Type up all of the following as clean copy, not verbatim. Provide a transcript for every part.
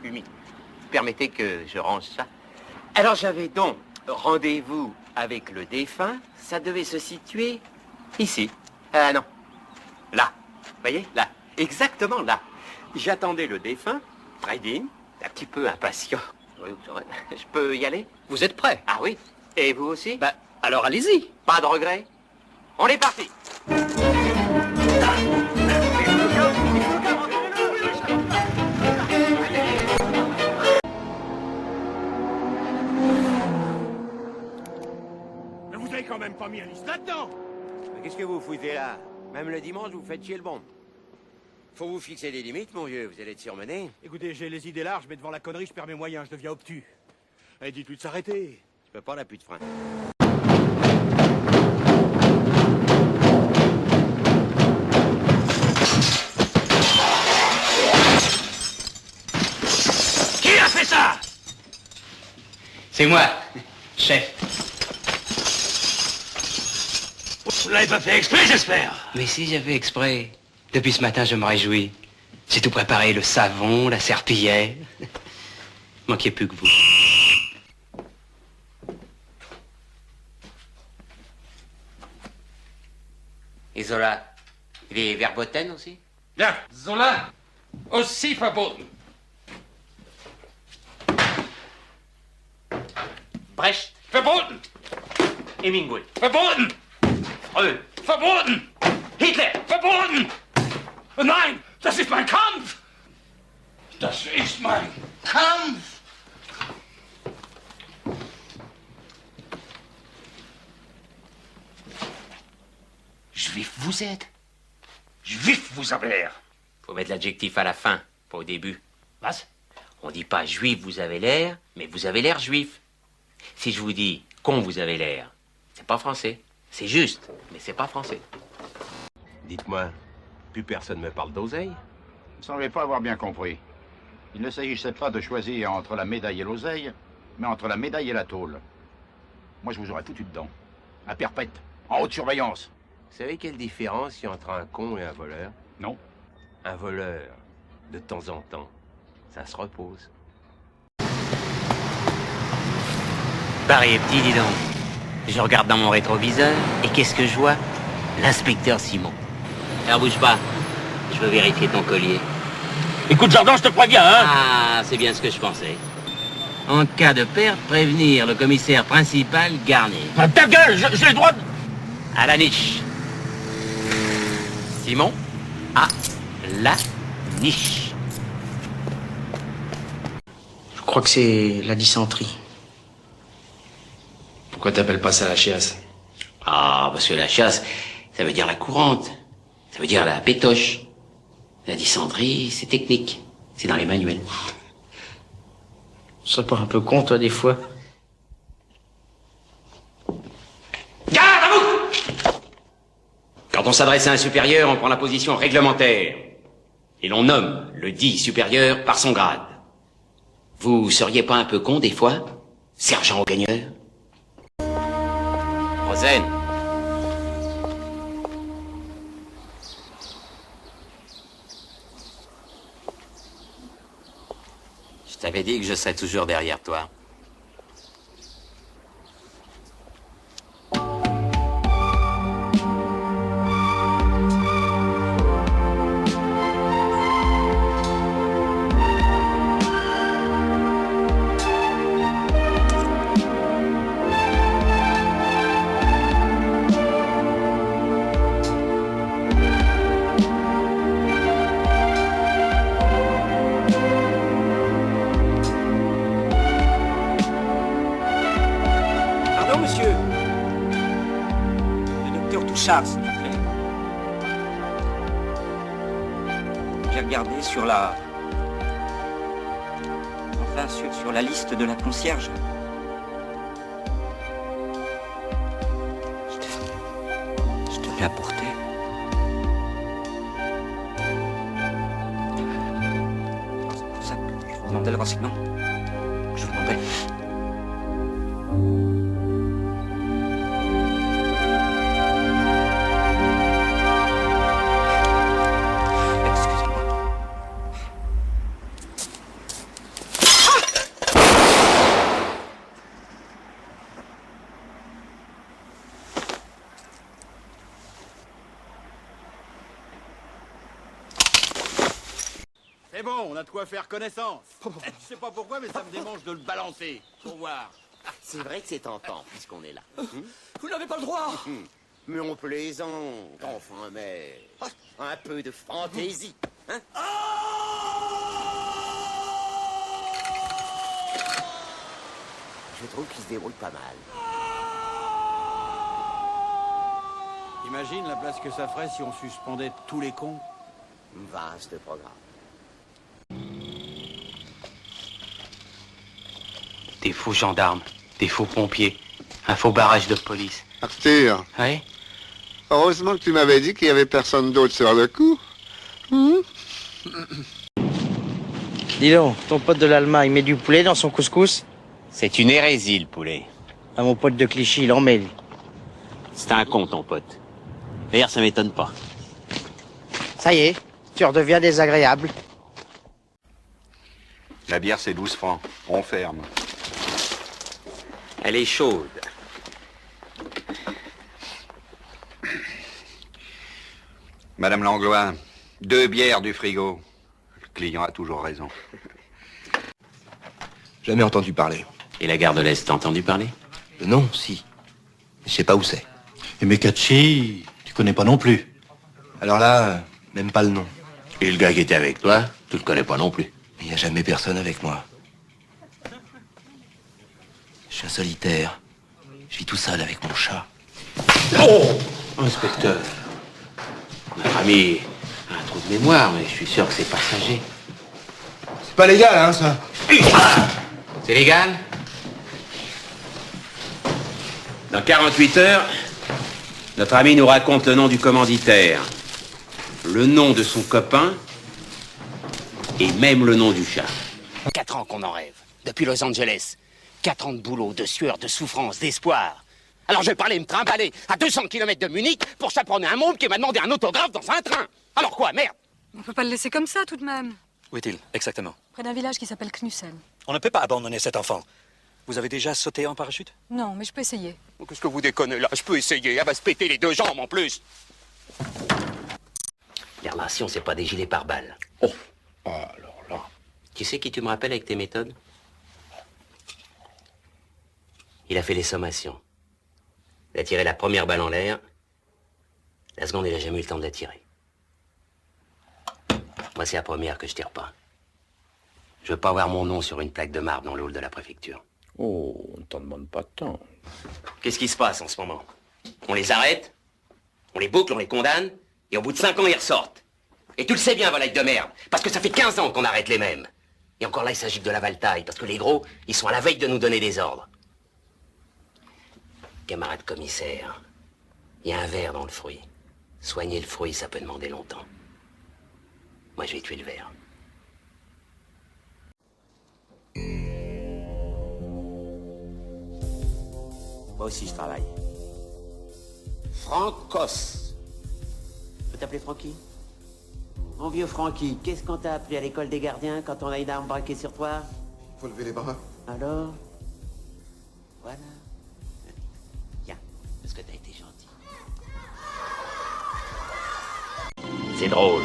humide. Permettez que je range ça. Alors j'avais donc rendez-vous avec le défunt. Ça devait se situer ici. Ah non. Là. Vous voyez? Là. Exactement là. J'attendais le défunt, Fredine, un petit peu impatient. Je peux y aller? Vous êtes prêt? Ah oui. Et vous aussi? Bah, alors allez-y. Pas de regret? On est parti. Mais vous avez quand même pas mis Alice là-dedans. Mais qu'est-ce que vous foutez là? Même le dimanche, vous faites chier le bon. Faut vous fixer des limites, mon vieux, vous allez être surmené. Écoutez, j'ai les idées larges, mais devant la connerie, je perds mes moyens, je deviens obtus. Et dites-lui de s'arrêter. Je peux pas, la pute frein. Qui a fait ça? C'est moi, chef. Vous l'avez pas fait exprès, j'espère. Mais si j'avais exprès. Depuis ce matin, je me réjouis. J'ai tout préparé, le savon, la serpillière. Manquait plus que vous. Et Zola, il est verboten aussi? Ja, Zola aussi verboten. Brecht, Verboten! Hemingway, Verboten! Freud. Verboten! Hitler! Verboten! Nein, das ist mein Kampf! Das ist mein Kampf! Juif vous êtes? Juif vous avez l'air! Faut mettre l'adjectif à la fin, pas au début. Was? On dit pas juif vous avez l'air, mais vous avez l'air juif. Si je vous dis con vous avez l'air, c'est pas français. C'est juste, mais c'est pas français. Dites-moi, plus personne me parle d'oseille? Vous ne semblez pas avoir bien compris. Il ne s'agissait pas de choisir entre la médaille et l'oseille, mais entre la médaille et la tôle. Moi, je vous aurais foutu dedans. À perpète, en haute surveillance. Vous savez quelle différence il y a entre un con et un voleur? Non. Un voleur, de temps en temps, ça se repose. Paris est petit, dis donc. Je regarde dans mon rétroviseur, et qu'est-ce que je vois? L'inspecteur Simon. Alors bouge pas, je veux vérifier ton collier. Écoute, Jordan, je te préviens, hein? Ah, c'est bien ce que je pensais. En cas de perte, prévenir le commissaire principal Garnier. Ah, ta gueule, j'ai le droit de... À la niche. Simon, à la niche. Je crois que c'est la dysenterie. Pourquoi t'appelles pas ça la chiasse? Ah, parce que la chasse, ça veut dire la courante. Ça veut dire la pétoche. La dysenterie, c'est technique. C'est dans les manuels. Tu serais pas un peu con, toi, des fois? Garde à vous! Quand on s'adresse à un supérieur, on prend la position réglementaire. Et l'on nomme le dit supérieur par son grade. Vous seriez pas un peu con, des fois, sergent au gagneur? Rosen. Je t'avais dit que je serais toujours derrière toi. Pardon, monsieur. Le docteur Touchard, s'il vous plaît. J'ai regardé sur la... Enfin, sur la liste de la concierge. Je devais apporter. C'est pour ça que je vous demandais le renseignement. Je vous demandais. Excusez-moi. bon, on a de quoi faire connaissance. Je sais pas pourquoi, mais ça me démange de le balancer. Pour voir. C'est vrai que c'est tentant, puisqu'on est là. Vous n'avez pas le droit. Mais on plaisante, enfin, mais... Un peu de fantaisie, hein? Je trouve qu'il se débrouille pas mal. Imagine la place que ça ferait si on suspendait tous les cons. Vaste programme. Des faux gendarmes, des faux pompiers, un faux barrage de police. Arthur, Oui? heureusement que tu m'avais dit qu'il y avait personne d'autre sur le coup. Dis donc, ton pote de l'Allemagne met du poulet dans son couscous? C'est une hérésie, le poulet. Ah, mon pote de Clichy, il en met, lui. C'est un con, ton pote. D'ailleurs, ça m'étonne pas. Ça y est, tu redeviens désagréable. La bière, c'est 12 francs. On ferme. Elle est chaude. Madame Langlois, 2 bières du frigo. Le client a toujours raison. Jamais entendu parler. Et la gare de l'Est, t'as entendu parler? Non, si. Je sais pas où c'est. Et Mekachi, tu connais pas non plus. Alors là, même pas le nom. Et le gars qui était avec toi, tu le connais pas non plus. Il n'y a jamais personne avec moi. Je suis un solitaire. Je vis tout seul avec mon chat. Oh! Inspecteur. Notre ami a un trou de mémoire, mais je suis sûr que c'est passager. C'est pas légal, hein, ça? C'est légal? Dans 48 heures, notre ami nous raconte le nom du commanditaire, le nom de son copain et même le nom du chat. 4 ans qu'on en rêve, depuis Los Angeles. 4 ans de boulot, de sueur, de souffrance, d'espoir. Alors je vais pas aller me trimballer à 200 km de Munich pour chaperonner un môme qui m'a demandé un autographe dans un train. Alors quoi, merde? On peut pas le laisser comme ça tout de même. Où est-il, exactement? Près d'un village qui s'appelle Knussen. On ne peut pas abandonner cet enfant. Vous avez déjà sauté en parachute? Non, mais je peux essayer. Qu'est-ce que vous déconnez là? Je peux essayer, elle va se péter les 2 jambes en plus. Les relations, c'est pas des gilets pare-balles. Oh, alors là. Tu sais qui tu me rappelles avec tes méthodes? Il a fait les sommations. Il a tiré la première balle en l'air. La seconde, il a jamais eu le temps de la tirer. Moi, c'est la première que je tire pas. Je veux pas avoir mon nom sur une plaque de marbre dans le hall de la préfecture. Oh, on ne t'en demande pas tant. Qu'est-ce qui se passe en ce moment? On les arrête, on les boucle, on les condamne, et au bout de 5 ans, ils ressortent. Et tu le sais bien, volaille de merde, parce que ça fait 15 ans qu'on arrête les mêmes. Et encore là, il s'agit de la valetaille, parce que les gros, ils sont à la veille de nous donner des ordres. Camarade commissaire, il y a un ver dans le fruit. Soigner le fruit, ça peut demander longtemps. Moi, je vais tuer le ver. Moi aussi, je travaille. Francos. Je peux t'appeler Francky? Mon vieux Francky, qu'est-ce qu'on t'a appris à l'école des gardiens quand on a une arme braquée sur toi? Faut lever les bras. Alors? Voilà. Tiens, parce que t'as été gentil. C'est drôle.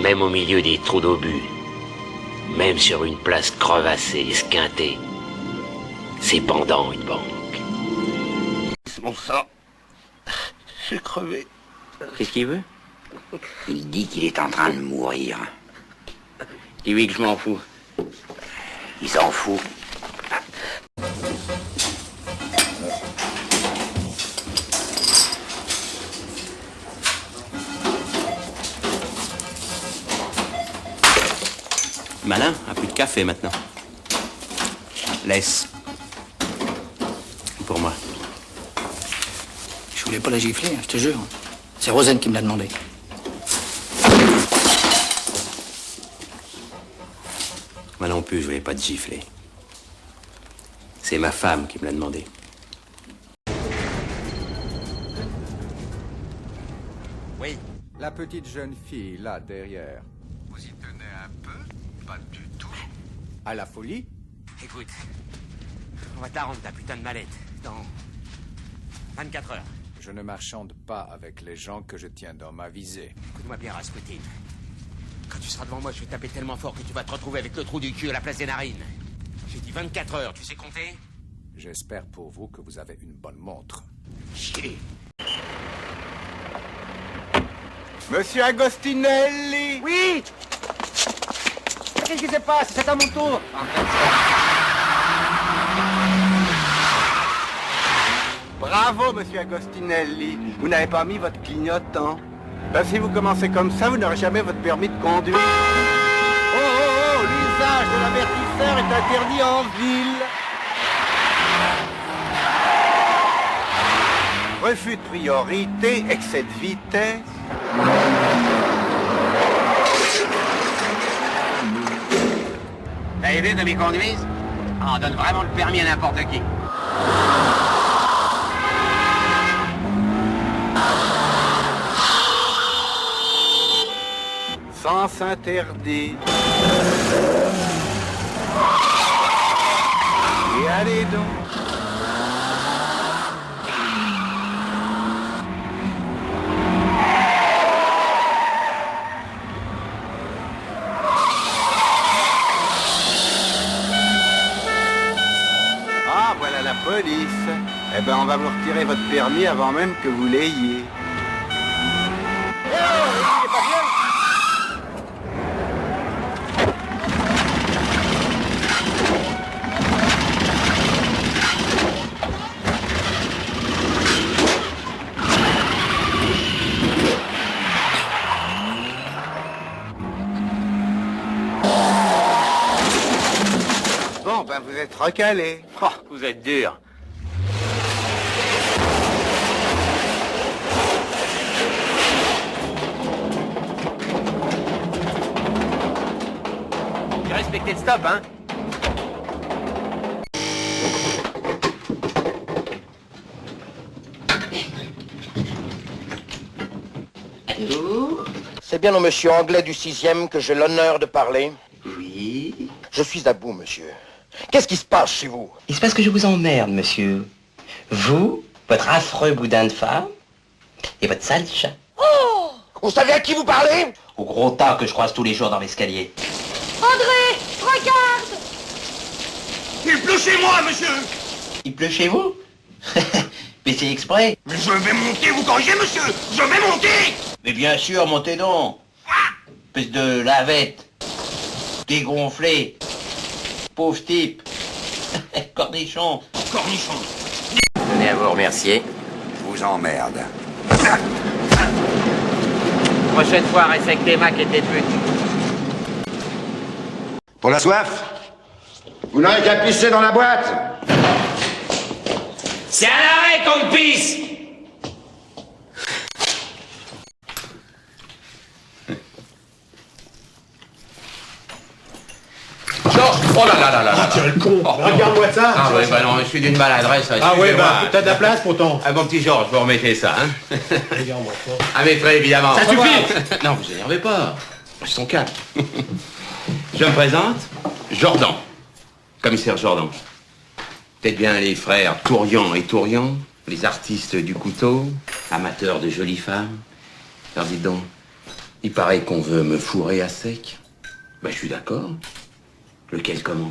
Même au milieu des trous d'obus, même sur une place crevassée, esquintée, c'est pendant une banque. Mon sang. J'ai crevé. Qu'est-ce qu'il veut? Il dit qu'il est en train de mourir. Dis-lui que je m'en fous. Il s'en fout. Malin, un peu de café maintenant. Laisse. Pour moi. Je voulais pas la gifler, je te jure. C'est Rosen qui me l'a demandé. Moi non plus, je voulais pas te gifler. C'est ma femme qui me l'a demandé. Oui. La petite jeune fille, là, derrière. Vous y tenez un peu? Pas du tout. À la folie? Écoute, on va te la rendre ta putain de mallette dans 24 heures. Je ne marchande pas avec les gens que je tiens dans ma visée. Écoute-moi bien, Rasputin. Quand tu seras devant moi, je vais taper tellement fort que tu vas te retrouver avec le trou du cul à la place des narines. J'ai dit 24 heures, tu sais compter? J'espère pour vous que vous avez une bonne montre. Chier. Monsieur Agostinelli! Oui! Qu'est-ce qui se passe? C'est à mon tour! Bravo, monsieur Agostinelli. Vous n'avez pas mis votre clignotant. Ben, si vous commencez comme ça, vous n'aurez jamais votre permis de conduire. Oh, oh, oh, l'usage de l'avertisseur est interdit en ville. Refus de priorité, excès de vitesse. T'as aidé de m'y conduire? On donne vraiment le permis à n'importe qui. Sens interdit. Et allez donc. Ah, voilà la police. Eh ben, on va vous retirer votre permis avant même que vous l'ayez. Eh oh, il est pas bien. Bon, ben vous êtes recalé. Oh, vous êtes dur. J'ai respecté le stop, hein? Allô? C'est bien au monsieur anglais du 6e que j'ai l'honneur de parler? Oui. Je suis à bout, monsieur. Qu'est-ce qui se passe chez vous? Il se passe que je vous emmerde, monsieur. Vous, votre affreux boudin de femme, et votre sale chat. Oh! Vous savez à qui vous parlez? Au gros tas que je croise tous les jours dans l'escalier. André, regarde! Il pleut chez moi, monsieur! Il pleut chez vous? Mais c'est exprès. Mais je vais monter, vous corrigez, monsieur! Je vais monter! Mais bien sûr, montez donc. Espèce de lavette. Dégonflé. Pauvre type. Cornichon. Cornichon. Tenez à vous remercier. Je vous emmerde. Prochaine fois, respectez ma qui était pute. Pour la soif? Vous n'aurez qu'à pisser dans la boîte. C'est à l'arrêt qu'on pisse! Oh là là là là là. Tiens, le con. Regarde-moi ça. Ah oui, bah non, je suis d'une maladresse. Ah ouais, bah, t'as de la place pourtant. Ah, mon petit Georges, vous remettez ça, hein? Regarde-moi ça. Ah, mais très évidemment. Ça suffit. Non, vous énervez pas. Ils sont calmes. Je me présente, Jordan. Commissaire Jordan. Peut-être bien les frères Tourian et Tourian, les artistes du couteau, amateurs de jolies femmes. Alors dites donc, il paraît qu'on veut me fourrer à sec. Ben, je suis d'accord. Lequel commence?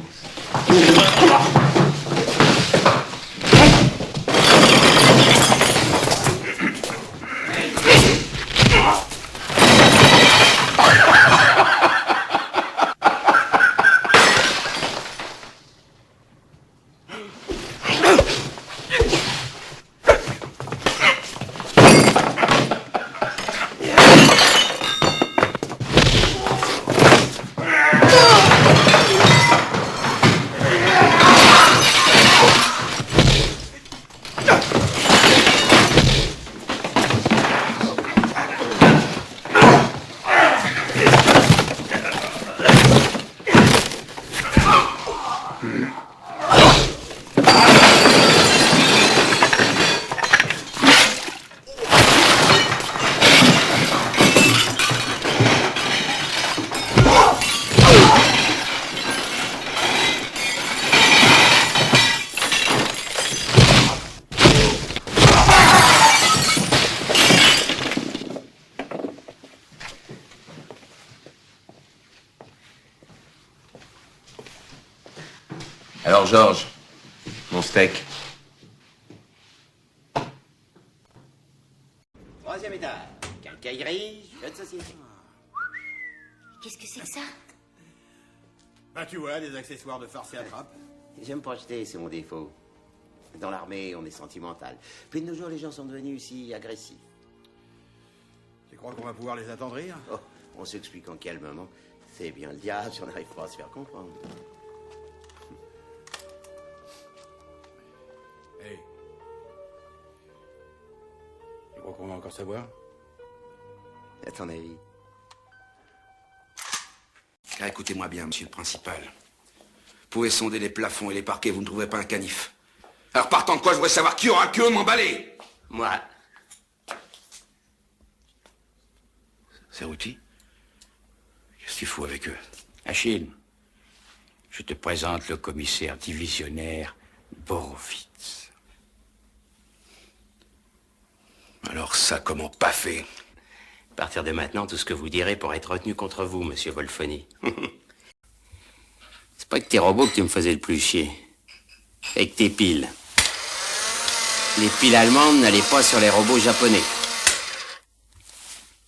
Georges. Mon steak. Troisième étage. Quincaillerie, jeu de société. Qu'est-ce que c'est que ça? Bah tu vois, des accessoires de farce et attrape. J'aime projeter, c'est mon défaut. Dans l'armée, on est sentimental. Puis de nos jours, les gens sont devenus si agressifs. Tu crois qu'on va pouvoir les attendrir? Oh, on s'explique en calmement. C'est bien le diable si on n'arrive pas à se faire comprendre. Hey. Tu crois qu'on va encore savoir? À ton avis? Ah, écoutez-moi bien, monsieur le principal. Vous pouvez sonder les plafonds et les parquets, vous ne trouverez pas un canif. Alors partant de quoi, je voudrais savoir qui aura le culot de m'emballer. Moi. C'est Routy? Qu'est-ce qu'il faut avec eux? Achille, je te présente le commissaire divisionnaire Borovitz. Alors ça, comment pas fait? À partir de maintenant, tout ce que vous direz pourra être retenu contre vous, monsieur Wolfoni. C'est pas que tes robots que tu me faisais le plus chier. Avec tes piles. Les piles allemandes n'allaient pas sur les robots japonais.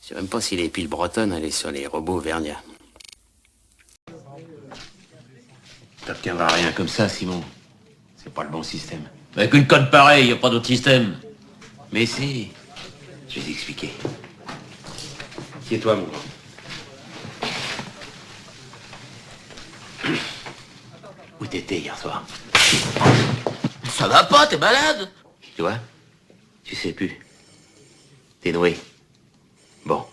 Je sais même pas si les piles bretonnes allaient sur les robots vernias. T'obtiendras rien comme ça, Simon. C'est pas le bon système. Avec une conne pareille, y a pas d'autre système. Mais si. Je vais t'expliquer. Tiens-toi, mon grand. Où t'étais hier soir? Ça va pas, t'es malade? Tu vois? Tu sais plus. T'es noué. Bon.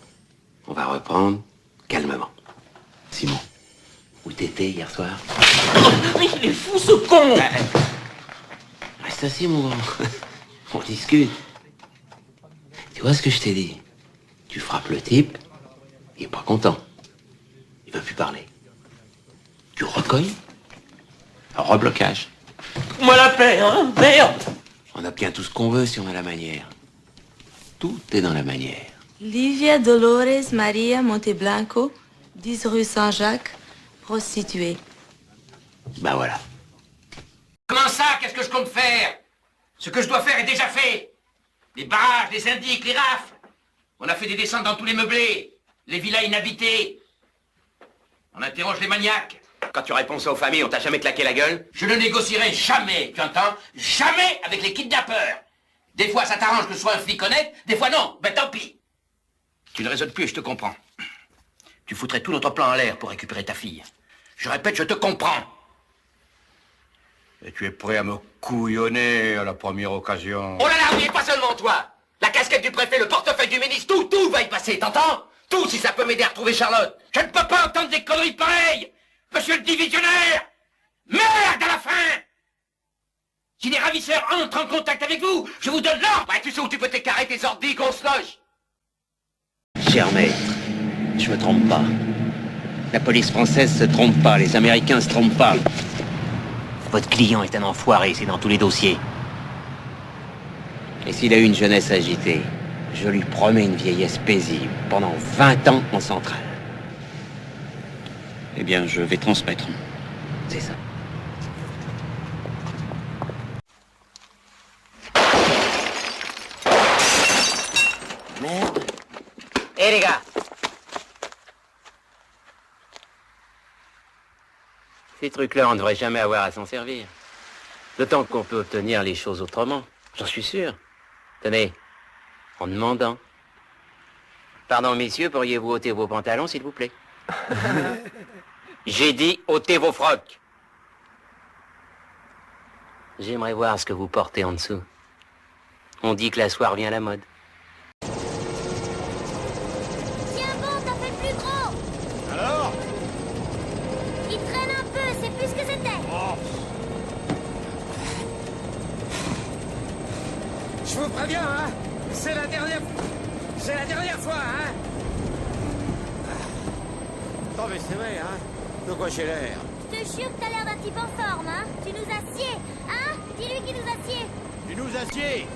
On va reprendre calmement. Simon, où t'étais hier soir? Il est fou, ce con! Reste assis, mon grand. On discute. Tu vois ce que je t'ai dit? Tu frappes le type, il est pas content. Il veut plus parler. Tu recognes, reblocage. Moi la paix, hein? Merde! On obtient tout ce qu'on veut si on a la manière. Tout est dans la manière. Livia Dolores Maria Monteblanco, 10 rue Saint-Jacques, prostituée. Bah voilà. Comment ça? Qu'est-ce que je compte faire? Ce que je dois faire est déjà fait. Les barrages, les indiques, les rafles. On a fait des descentes dans tous les meublés, les villas inhabitées. On interroge les maniaques. Quand tu réponds ça aux familles, on t'a jamais claqué la gueule? Je ne négocierai jamais, tu entends? Jamais avec les kidnappeurs. Des fois, ça t'arrange que je sois un flic honnête, des fois non. Ben tant pis. Tu ne raisonnes plus, je te comprends. Tu foutrais tout notre plan en l'air pour récupérer ta fille. Je répète, je te comprends. Et tu es prêt à me couillonner à la première occasion? Oh là là, oui, et pas seulement toi. La casquette du préfet, le portefeuille du ministre, tout va y passer, t'entends? Tout, si ça peut m'aider à retrouver Charlotte. Je ne peux pas entendre des conneries pareilles. Monsieur le divisionnaire! Merde à la fin! Si les ravisseurs entrent en contact avec vous, je vous donne l'ordre! Ouais, tu sais où tu peux t'écarrer tes ordres, qu'on se loge! Cher maître, je me trompe pas. La police française se trompe pas, les Américains se trompent pas. Votre client est un enfoiré, c'est dans tous les dossiers. Et s'il a eu une jeunesse agitée, je lui promets une vieillesse paisible pendant 20 ans en centrale. Eh bien, je vais transmettre. C'est ça. Merde. Hé les gars! Ces trucs-là, on ne devrait jamais avoir à s'en servir. D'autant qu'on peut obtenir les choses autrement, j'en suis sûr. Tenez, en demandant. Pardon, messieurs, pourriez-vous ôter vos pantalons, s'il vous plaît? J'ai dit ôtez vos frocs. J'aimerais voir ce que vous portez en dessous. On dit que la soie revient à la mode. Tiens bon, t'as fait plus gros. Alors? Il traîne un peu, c'est plus ce que c'était. Je vous préviens, hein? C'est la dernière fois, hein? Attends, mais c'est vrai, hein? De quoi j'ai l'air? Je te jure que t'as l'air d'un type en forme, hein? Tu nous assieds, hein? Dis-lui qu'il nous assied. Tu nous assieds?